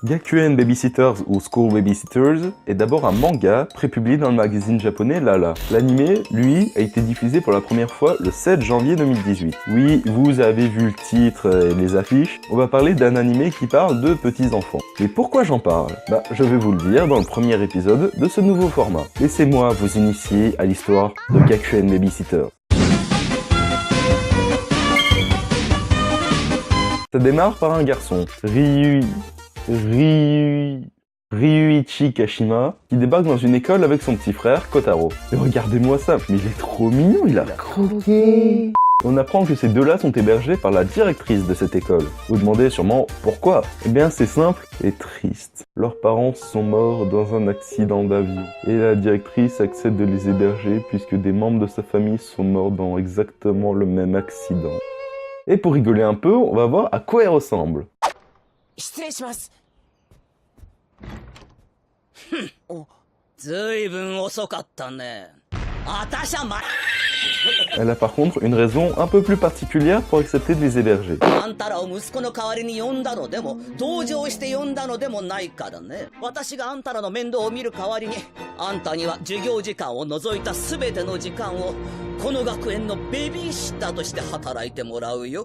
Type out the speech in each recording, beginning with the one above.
Gakuen Babysitters ou School Babysitters est d'abord un manga prépublié dans le magazine japonais Lala. L'anime, lui, a été diffusé pour la première fois le 7 janvier 2018. Oui, vous avez vu le titre et les affiches, on va parler d'un anime qui parle de petits enfants. Mais pourquoi j'en parle? Je vais vous le dire dans le premier épisode de ce nouveau format. Laissez-moi vous initier à l'histoire de Gakuen Babysitters. Ça démarre par un garçon, Ryuichi Kashima, qui débarque dans une école avec son petit frère Kotaro. Et regardez-moi ça, mais il est trop mignon, il a croqué. On apprend que ces deux-là sont hébergés par la directrice de cette école. Vous demandez sûrement pourquoi? Eh bien c'est simple et triste. Leurs parents sont morts dans un accident d'avion. Et la directrice accepte de les héberger puisque des membres de sa famille sont morts dans exactement le même accident. Et pour rigoler un peu, on va voir à quoi elle ressemble. Elle a par contre une raison un peu plus particulière pour accepter de les héberger.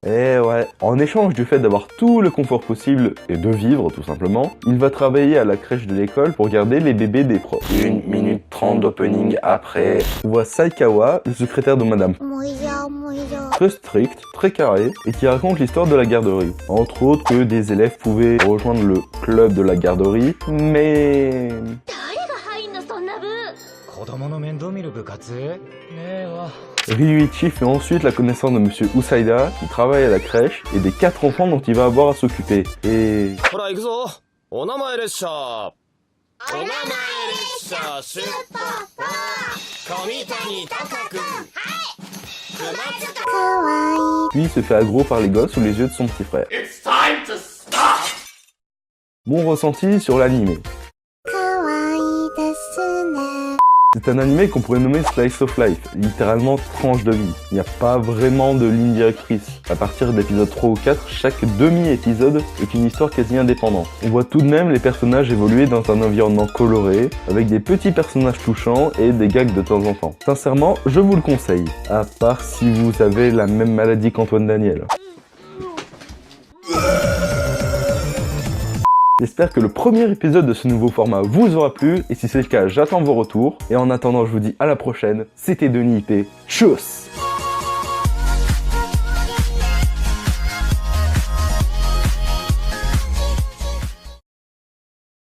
Et ouais, en échange du fait d'avoir tout le confort possible et de vivre tout simplement, il va travailler à la crèche de l'école pour garder les bébés des profs. 1 minute 30 d'opening après, on voit Saikawa, le secrétaire de madame. Très strict, très carré, et qui raconte l'histoire de la garderie. Entre autres que des élèves pouvaient rejoindre le club de la garderie, mais... Ryuichi fait ensuite la connaissance de Monsieur Usaida, qui travaille à la crèche, et des 4 enfants dont il va avoir à s'occuper. Et... Puis il se fait aggro par les gosses sous les yeux de son petit frère. Mon ressenti sur l'anime. C'est un anime qu'on pourrait nommer Slice of Life, littéralement tranche de vie. Il n'y a pas vraiment de ligne directrice. À partir de l'épisode 3 ou 4, chaque demi-épisode est une histoire quasi indépendante. On voit tout de même les personnages évoluer dans un environnement coloré, avec des petits personnages touchants et des gags de temps en temps. Sincèrement, je vous le conseille, à part si vous avez la même maladie qu'Antoine Daniel. J'espère que le premier épisode de ce nouveau format vous aura plu, et si c'est le cas, j'attends vos retours. Et en attendant, je vous dis à la prochaine, c'était Denis IP, tchuss!